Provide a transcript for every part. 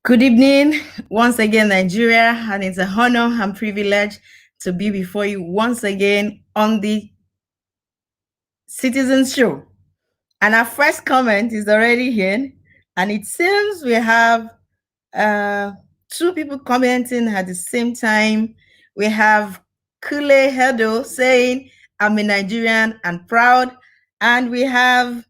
Good evening, once again, Nigeria, and it's an honor and privilege to be before you once again on the Citizens Show. And our first comment is already here, and it seems we have two people commenting at the same time. We have Kule Hedo saying, I'm a Nigerian and proud, and we have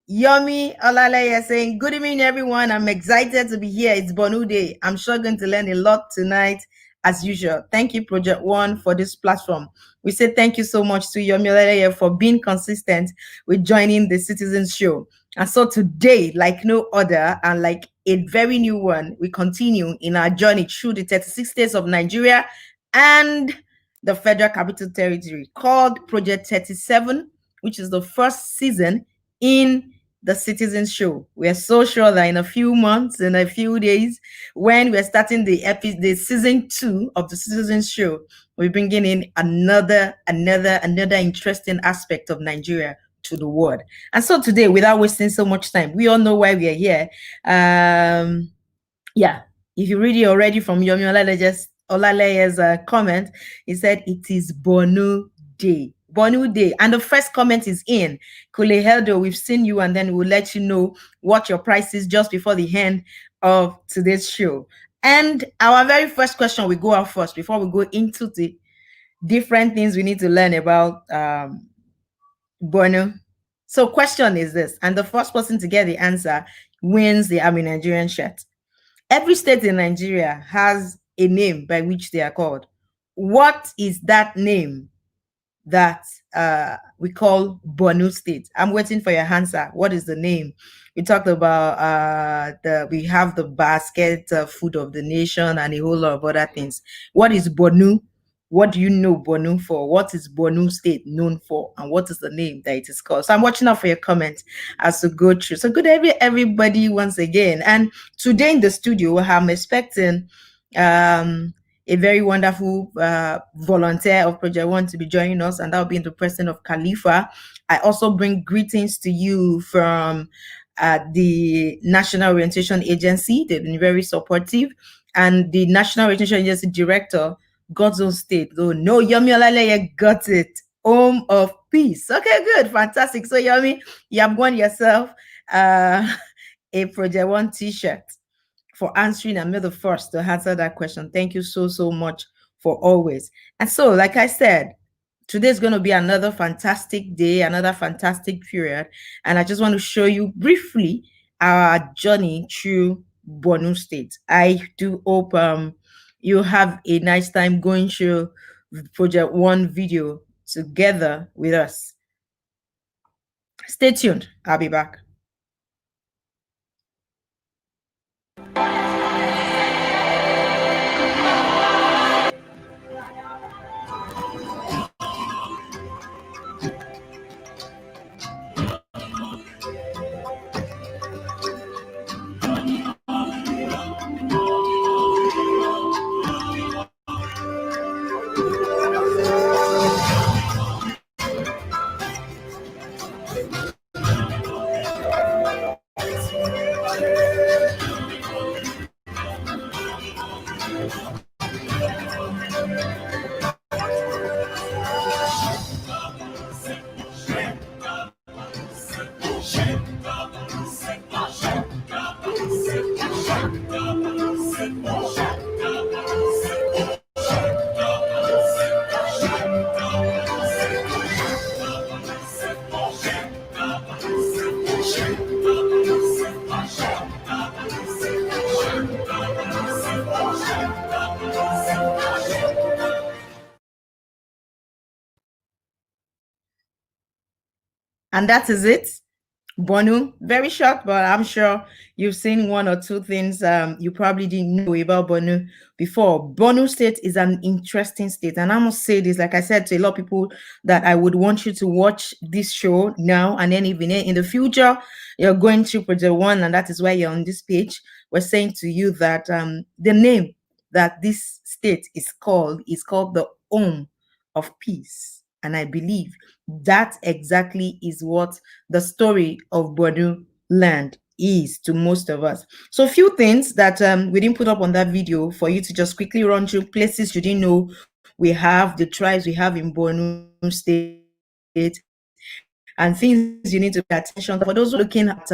Yomi Olaleye saying, good evening, everyone. I'm excited to be here. It's Bonu Day. I'm sure going to learn a lot tonight, as usual. Thank you, Project One, for this platform. We say thank you so much to Yomi Olaleye for being consistent with joining the Citizens Show. And so today, like no other, and like a very new one, we continue in our journey through the 36 states of Nigeria and the Federal Capital Territory called Project 37, which is the first season in the Citizens Show. We are so sure that in a few months, in a few days, when we're starting the season 2 of the Citizens Show, we're bringing in another interesting aspect of Nigeria to the world. And so today, without wasting so much time, we all know why we are here. Yeah, if you read it already from Yomi Olaleye's comment, he said it is Bonu Day. Bonu Day. And the first comment is in. Kule Heldo, we've seen you, and then we'll let you know what your price is just before the end of today's show. And our very first question, we go out first before we go into the different things we need to learn about Bonu. So question is this, and the first person to get the answer wins the I'm a Nigerian shirt. Every state in Nigeria has a name by which they are called. What is that name that we call Borno State? I'm waiting for your answer. What is the name? We talked about we have the basket food of the nation and a whole lot of other things. What is Borno? What do you know Borno for? What is Borno State known for? And what is the name that it is called? So I'm watching out for your comments as we go through. So good everybody once again. And today in the studio, I'm expecting a very wonderful volunteer of Project One to be joining us, and that will be the president of Khalifa. I also bring greetings to you from the National Orientation Agency. They've been very supportive. And the National Orientation Agency director, God's Own State. Oh, no, Yomi Olaleye got it. Home of Peace. Okay, good. Fantastic. So, Yomi, you have won yourself a Project One t-shirt for answering. I'm the first to answer that question. Thank you so much for always. And so, like I said, today's going to be another fantastic day, another fantastic period. And I just want to show you briefly our journey through Borno State. I do hope you have a nice time going through Project One video together with us. Stay tuned. I'll be back. And that is it. Bonu, very short, but I'm sure you've seen one or two things you probably didn't know about Bonu before. Borno State is an interesting state, and I must say this, like I said to a lot of people, that I would want you to watch this show now, and then even in the future, you're going to Project One, and that is why you're on this page. We're saying to you that the name that this state is called the Home of Peace. And I believe that exactly is what the story of Borno land is to most of us. So a few things that we didn't put up on that video for you to just quickly run through places you didn't know we have, the tribes we have in Borno State, and things you need to pay attention to. For those looking at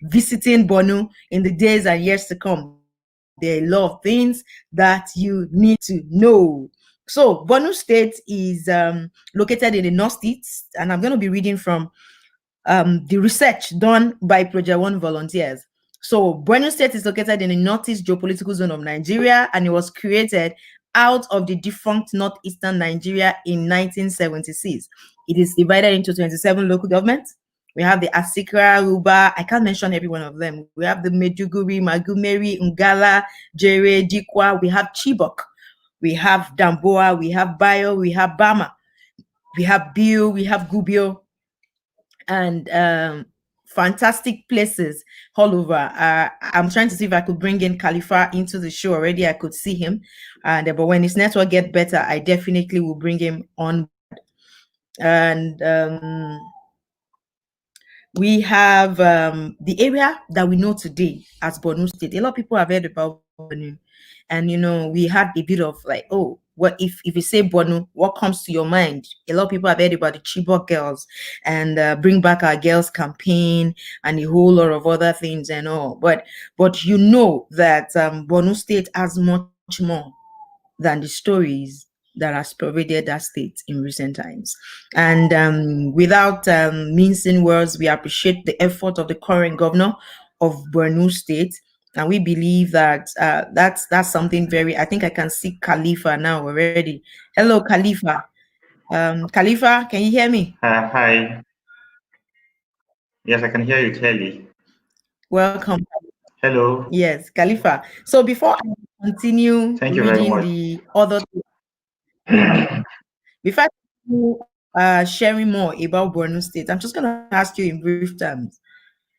visiting Borno in the days and years to come, there are a lot of things that you need to know. So Borno State is located in the northeast, and I'm going to be reading from the research done by Project One volunteers. So Borno State is located in the northeast geopolitical zone of Nigeria, and it was created out of the defunct northeastern Nigeria in 1976. It is divided into 27 local governments. We have the Asikra, Ruba, I can't mention every one of them. We have the Medjugorje, Magumeri, Ngala, Jere, Dikwa, we have Chibok, we have Damboa, we have Bayo, we have Bama, we have Biu, we have Gubio, and fantastic places all over. I'm trying to see if I could bring in Khalifa into the show already. I could see him, and but when his network get better, I definitely will bring him on. And we have the area that we know today as Borno State. A lot of people have heard about Borno, and we had a bit of like, oh, what if you say Borno, what comes to your mind? A lot of people have heard about the Chibok girls and Bring Back Our Girls campaign and a whole lot of other things and all. But you know that Borno State has much more than the stories that has pervaded that state in recent times. And without mincing words, we appreciate the effort of the current governor of Borno State. And we believe that that's something very, I think I can see Khalifa now already. Hello, Khalifa. Khalifa, can you hear me? Hi. Yes, I can hear you clearly. Welcome. Hello. Yes, Khalifa. So before I continue reading the other, before I continue sharing more about Borno State, I'm just going to ask you in brief terms,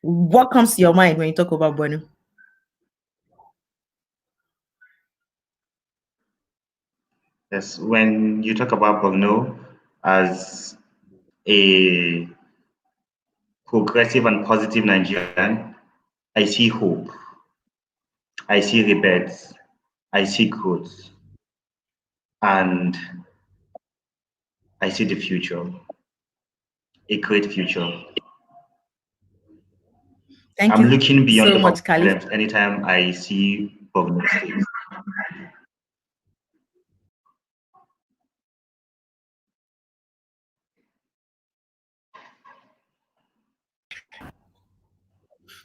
what comes to your mind when you talk about Borno? Yes, when you talk about Borno as a progressive and positive Nigerian, I see hope, I see rebirth, I see growth, and I see the future, a great future. Thank I'm you looking beyond so the much, problems Khalifa. anytime I see Borno State.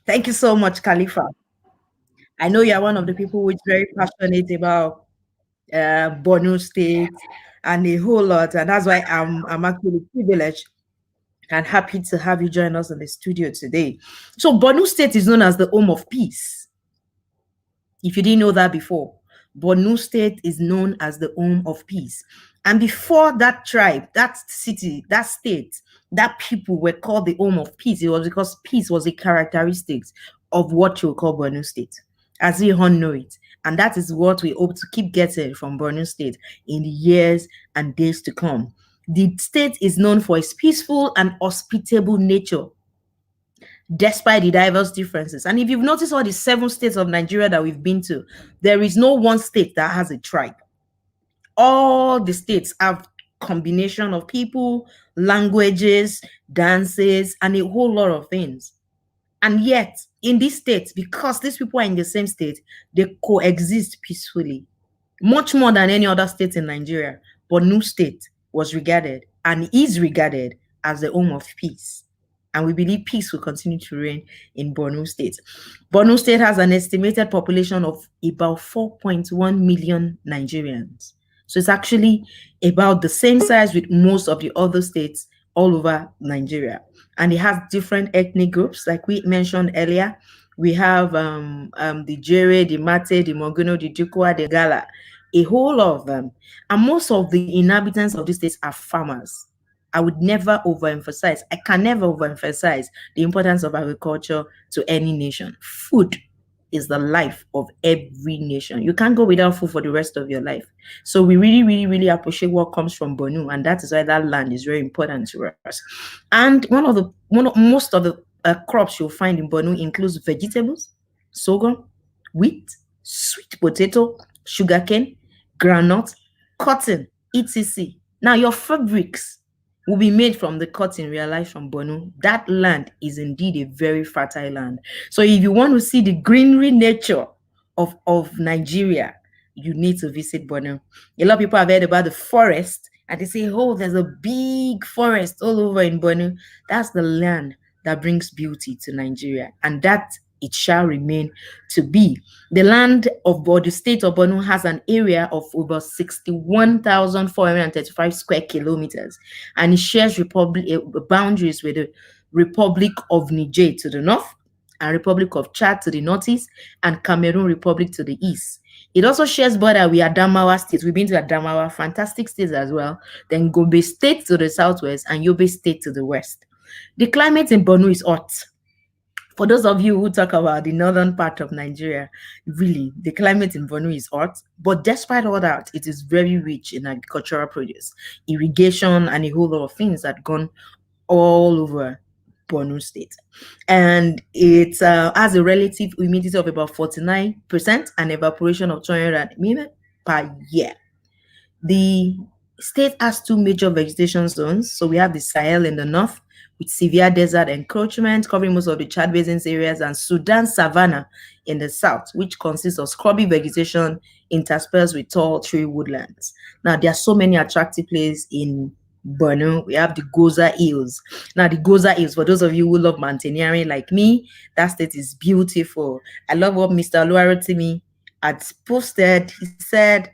Thank you so much, Khalifa. I know you're one of the people who is very passionate about Borno State and a whole lot, and that's why I'm actually privileged and happy to have you join us in the studio today. So Borno State is known as the home of peace. If you didn't know that before, Borno State is known as the home of peace. And before that tribe, that city, that state, that people were called the home of peace, it was because peace was a characteristic of what you call Borno State, as we all know it. And that is what we hope to keep getting from Borno State in the years and days to come. The state is known for its peaceful and hospitable nature, despite the diverse differences. And if you've noticed all the 7 states of Nigeria that we've been to, there is no one state that has a tribe. All the states have combination of people, languages, dances, and a whole lot of things. And yet, in these states, because these people are in the same state, they coexist peacefully, much more than any other state in Nigeria. Borno State was regarded and is regarded as the home of peace. And we believe peace will continue to reign in Borno State. Borno State has an estimated population of about 4.1 million Nigerians. So it's actually about the same size with most of the other states all over Nigeria. And it has different ethnic groups, like we mentioned earlier. We have the Jere, the Mate, the Moguno, the Dukwa, the Gala, a whole lot of them. And most of the inhabitants of these states are farmers. I would never overemphasize, I can never overemphasize the importance of agriculture to any nation. Food is the life of every nation. You can't go without food for the rest of your life. So we really, really, really appreciate what comes from Borno, and that is why that land is very important to us. And most of the crops you'll find in Borno includes vegetables, sorghum, wheat, sweet potato, sugarcane, groundnut, cotton, etc. Now, your fabrics will be made from the cotton realized from Borno. That land is indeed a very fertile land. So, if you want to see the greenery nature of Nigeria, you need to visit Borno. A lot of people have heard about the forest and they say, oh, there's a big forest all over in Borno. That's the land that brings beauty to Nigeria, and that it shall remain to be. The land of Borno, the state of Borno, has an area of over 61,435 square kilometers, and it shares boundaries with the Republic of Niger to the north, and Republic of Chad to the northeast, and Cameroon Republic to the east. It also shares border with Adamawa State. We've been to Adamawa, fantastic states as well. Then Gombe State to the southwest and Yobe State to the west. The climate in Borno is hot. For those of you who talk about the northern part of Nigeria, really, the climate in Borno is hot. But despite all that, it is very rich in agricultural produce, irrigation, and a whole lot of things that gone all over Borno State. And it has a relative humidity of about 49% and evaporation of 200 mm per year. The state has two major vegetation zones. So we have the Sahel in the north with severe desert encroachment covering most of the Chad Basin's areas, and Sudan savanna in the south, which consists of scrubby vegetation interspersed with tall tree woodlands. Now, there are so many attractive places in Borno. We have the Goza Hills. Now, the Goza Hills, for those of you who love mountaineering like me, that state is beautiful. I love what Mr. Oluwarotimi had posted. He said,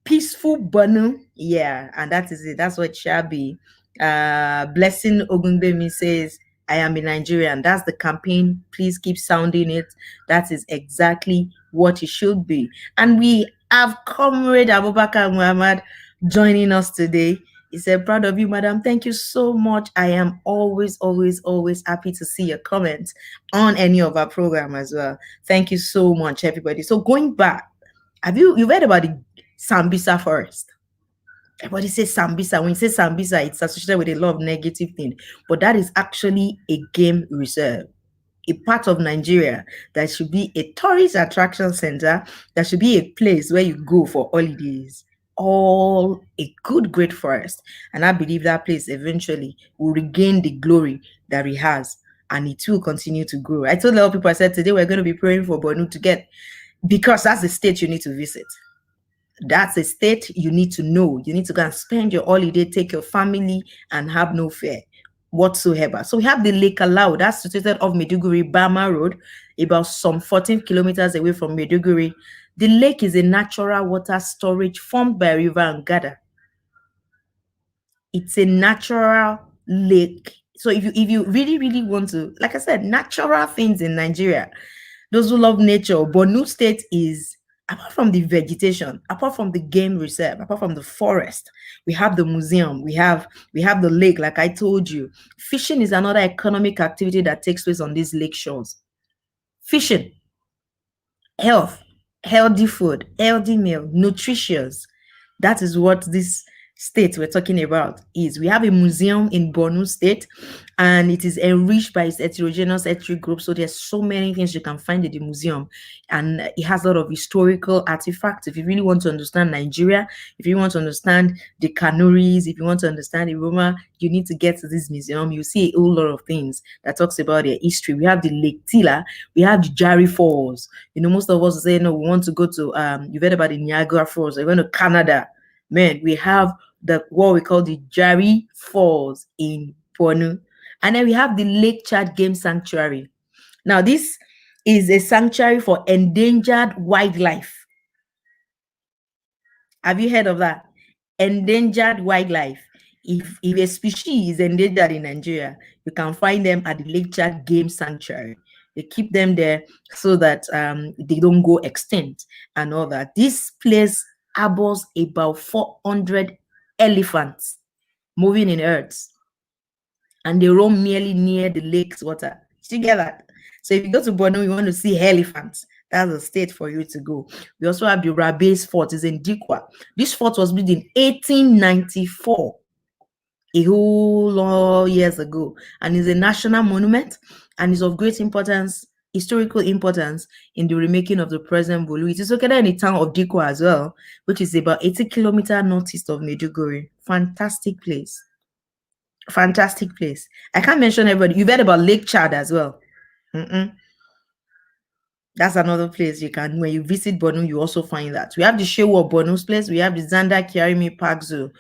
peaceful Borno. Yeah, and that is it. That's what it shall be. Blessing Ogunbemi says, I am a Nigerian. That's the campaign. Please keep sounding it. That is exactly what it should be. And we have Comrade Abubakar Muhammad joining us today. He said, proud of you, madam. Thank you so much. I am always, always, always happy to see your comments on any of our program as well. Thank you so much, everybody. So going back, you've heard about the Sambisa forest? Everybody says Sambisa. When you say Sambisa, it's associated with a lot of negative things. But that is actually a game reserve, a part of Nigeria that should be a tourist attraction center, that should be a place where you go for holidays. All a good, great forest. And I believe that place eventually will regain the glory that it has, and it will continue to grow. I told a lot of people, I said, today we're going to be praying for Borno to get, because that's the state you need to visit. That's a state you need to know. You need to go and spend your holiday, take your family, and have no fear whatsoever. So we have the Lake Alau, that's situated off Maiduguri Bama Road, about some 14 kilometers away from Maiduguri. The lake is a natural water storage formed by a river and Ngada. It's a natural lake. So if you really, really want to, like I said, natural things in Nigeria, those who love nature, Borno State is, apart from the vegetation, apart from the game reserve, apart from the forest, we have the museum, we have the lake, like I told you. Fishing is another economic activity that takes place on these lake shores. Fishing, health, healthy food, healthy meal, nutritious. That is what this state we're talking about is. We have a museum in Borno State, and it is enriched by its heterogeneous ethnic group. So there's so many things you can find in the museum, and it has a lot of historical artifacts. If you really want to understand Nigeria, if you want to understand the Kanuris, if you want to understand the Roma, you need to get to this museum. You see a whole lot of things that talks about their history. We have the Lake Tila, we have the Jari Falls. You know, most of us say, no, we want to go to you've heard about the Niagara Falls, we're going to Canada. Man, we have what we call the Jari Falls in Borno. And then we have the Lake Chad Game Sanctuary. Now, this is a sanctuary for endangered wildlife. Have you heard of that? Endangered wildlife. If a species is endangered in Nigeria, you can find them at the Lake Chad Game Sanctuary. They keep them there so that they don't go extinct and all that. This place harbors about 400 elephants moving in herds, and they roam merely near the lake's water. Did you get that? So if you go to Borno, you want to see elephants, that's a state for you to go. We also have the Rabes Fort, is in Dikwa. This fort was built in 1894. a whole lot years ago, and is a national monument and is of great importance, historical importance in the remaking of the present Bolu. It is located in the town of Diko as well, which is about 80 kilometers northeast of Maiduguri. Fantastic place. Fantastic place. I can't mention everybody. You've heard about Lake Chad as well. That's another place you can, when you visit Borno, you also find that. We have the Shewa Borno's place, we have the Zanda Kiarimi Park Zoo.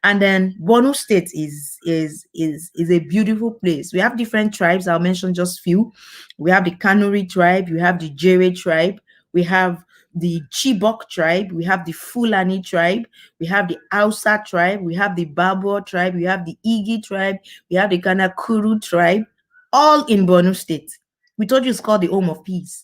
And then Borno State is a beautiful place. We have different tribes. I'll mention just few. We have the Kanuri tribe, we have the Jere tribe, we have the Chibok tribe, we have the Fulani tribe, we have the Hausa tribe, we have the Babur tribe, we have the Igi tribe, we have the Kanakuru tribe, all in Borno State. We told you it's called the home of peace.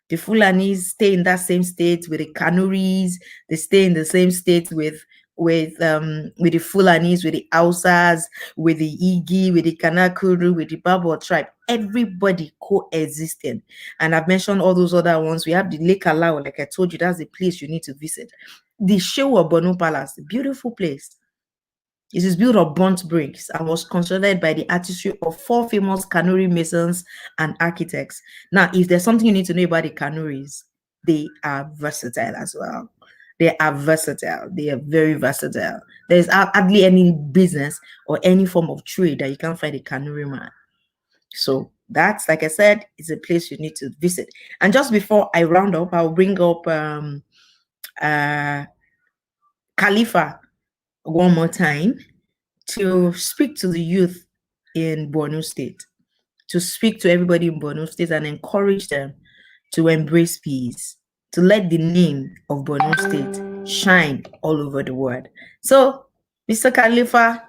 The Fulanis stay in that same state with the Kanuris. They stay in the same state with the Fulanis, with the Hausas, with the Igi, with the Kanakuru, with the Babur tribe. Everybody coexisting. And I've mentioned all those other ones. We have the Lake Alao, like I told you, that's the place you need to visit. The Shewa Borno Palace, a beautiful place. It is built of burnt bricks and was constructed by the artistry of 4 famous Kanuri masons and architects. Now, if there's something you need to know about the Kanuris, they are versatile as well. They are versatile. They are very versatile. There's hardly any business or any form of trade that you can't find a Kanuri man. So that's, like I said, is a place you need to visit. And just before I round up, I'll bring up Khalifa one more time to speak to the youth in Borno State, to speak to everybody in Borno State and encourage them to embrace peace, to let the name of Borno State shine all over the world. So, Mr. Khalifa.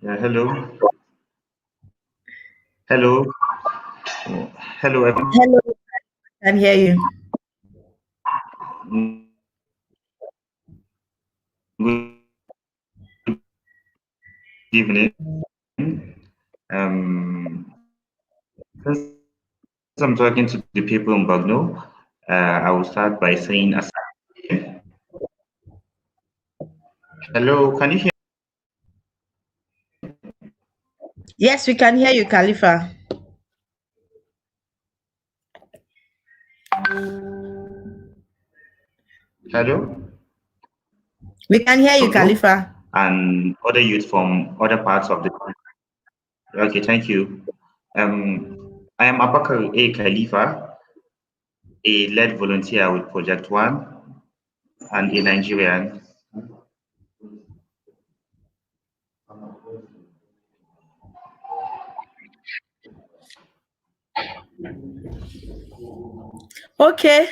Yeah, hello. Hello. Hello, everyone. Hello, I can hear you. Good evening. Since I'm talking to the people in Borno, I will start by saying, hello, can you hear? Yes, we can hear you, Khalifa. Hello? We can hear you, Khalifa. And other youth from other parts of the country. Okay, thank you. I am Abakar A. Khalifa, a lead volunteer with Project One and a Nigerian. Okay.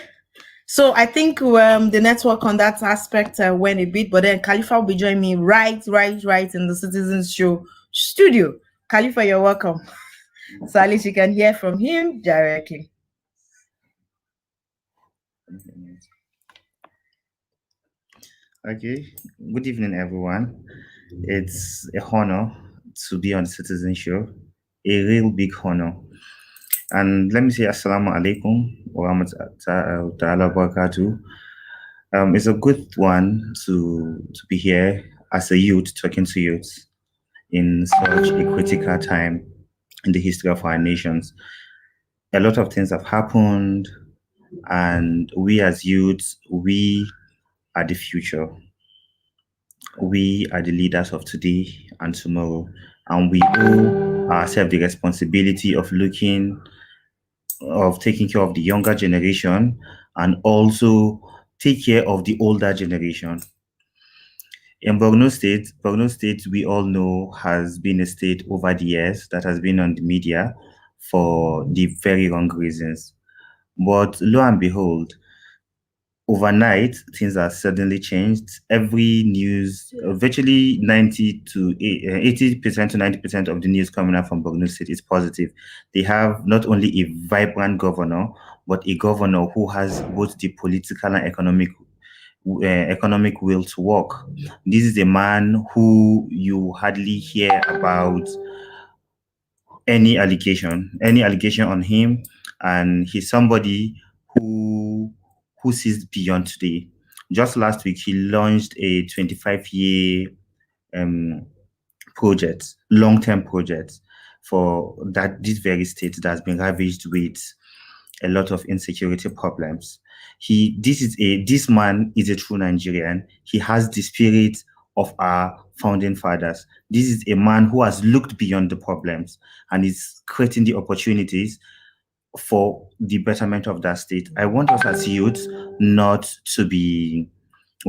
So I think the network on that aspect went a bit, but then Khalifa will be joining me right in the Citizens Show studio. Khalifa, you're welcome. So at least you can hear from him directly. Okay, good evening, everyone. It's a honor to be on the Citizen Show, a real big honor. And let me say assalamu alaikum wa rahmatullahi wa barakatuh. It's a good one to be here as a youth, talking to youth in such a critical time in the history of our nations. A lot of things have happened, and we as youths, we are the future. We are the leaders of today and tomorrow, and we owe ourselves the responsibility of taking care of the younger generation and also take care of the older generation. In Borno State, we all know, has been a state over the years that has been on the media for the very wrong reasons. But lo and behold, overnight, things are suddenly changed. Every news, virtually 90 to 80% to 90% of the news coming out from Borno State is positive. They have not only a vibrant governor, but a governor who has both the political and economic will to work. This is a man who you hardly hear about any allegation on him, and he's somebody who sees beyond today. Just last week, he launched a 25-year project, long-term project for this very state that has been ravaged with a lot of insecurity problems. This man is a true Nigerian. He has the spirit of our founding fathers. This is a man who has looked beyond the problems and is creating the opportunities for the betterment of that state. I want us as youth not to be,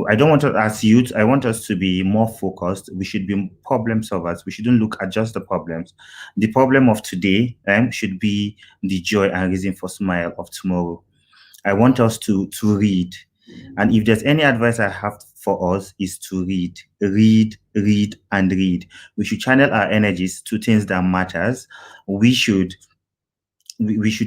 I don't want us as youth, I want us to be more focused. We should be problem solvers. We shouldn't look at just the problems. The problem of today should be the joy and reason for smile of tomorrow. I want us to read. And if there's any advice I have for us is to read, and read. We should channel our energies to things that matters. We should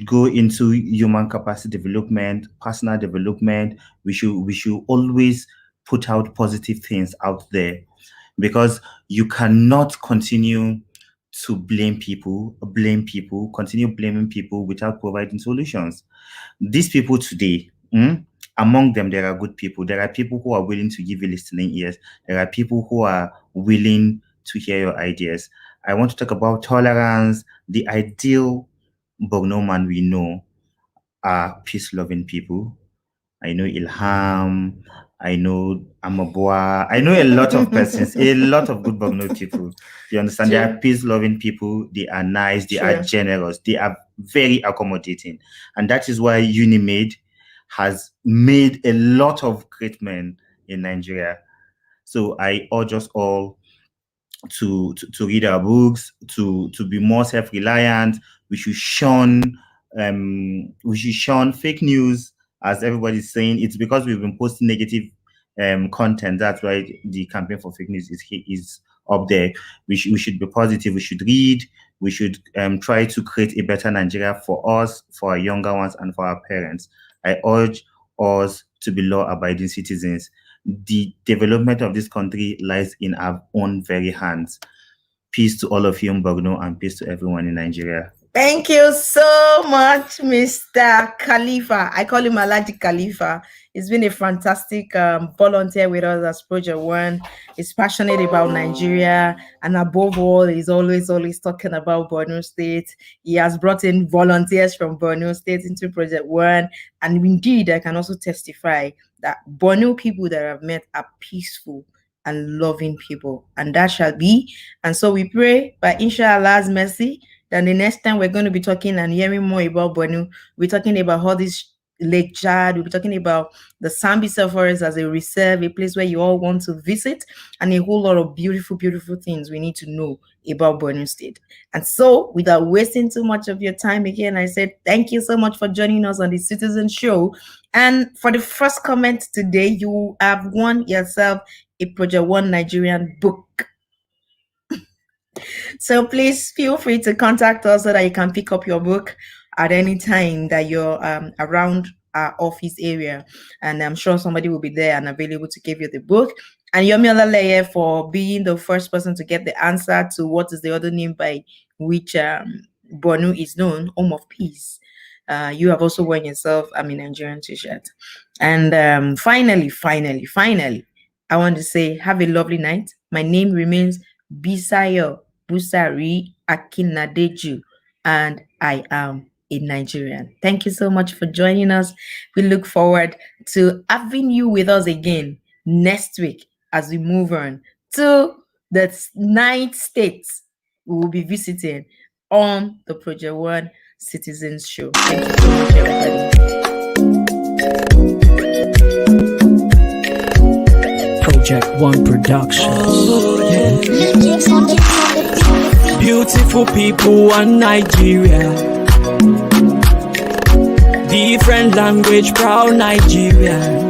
go into human capacity development, personal development. We should always put out positive things out there, because you cannot continue to blame people, continue blaming people without providing solutions. These people today, among them, there are good people. There are people who are willing to give you listening ears. There are people who are willing to hear your ideas. I want to talk about tolerance. The ideal Borno man we know are peace-loving people. I know Ilham, I know Amabua, I know a lot of persons, a lot of good Borno people. You understand? Sure. They are peace-loving people, they are nice, they are generous, they are very accommodating. And that is why UNIMAID has made a lot of great men in Nigeria. So I urge us all to read our books, to be more self-reliant. We should shun fake news, as everybody's saying. It's because we've been posting negative content. That's why the campaign for fake news is up there. We should be positive. We should read. We should try to create a better Nigeria for us, for our younger ones, and for our parents. I urge us to be law-abiding citizens. The development of this country lies in our own very hands. Peace to all of you in Borno, and peace to everyone in Nigeria. Thank you so much, Mr. Khalifa. I call him Alhaji Khalifa. He's been a fantastic volunteer with us as Project One. He's passionate about Nigeria, and above all, he's always talking about Borno State. He has brought in volunteers from Borno State into Project One, and indeed, I can also testify that Borno people that I've met are peaceful and loving people, and that shall be. And so we pray by Inshallah mercy, then the next time we're going to be talking and hearing more about Borno, we're talking about all this Lake Chad, we'll be talking about the Sambisa Forest as a reserve, a place where you all want to visit, and a whole lot of beautiful, beautiful things we need to know about Borno State. And so, without wasting too much of your time again, I said thank you so much for joining us on the Citizen Show. And for the first comment today, you have won yourself a Project One Nigerian book. So please feel free to contact us so that you can pick up your book at any time that you're around our office area, and I'm sure somebody will be there and available to give you the book. And Yomi Olaleye for being the first person to get the answer to what is the other name by which Borno is known, Home of Peace. You have also won yourself a Nigerian t-shirt. And finally, I want to say have a lovely night. My name remains Bisayo Busari Akinadeju, and I am a Nigerian. Thank you so much for joining us. We look forward to having you with us again next week as we move on to the 9 states we will be visiting on the Project One Citizens Show. Thank you so much, everybody. Project One Productions. Beautiful people, one Nigeria. Different language, proud Nigeria.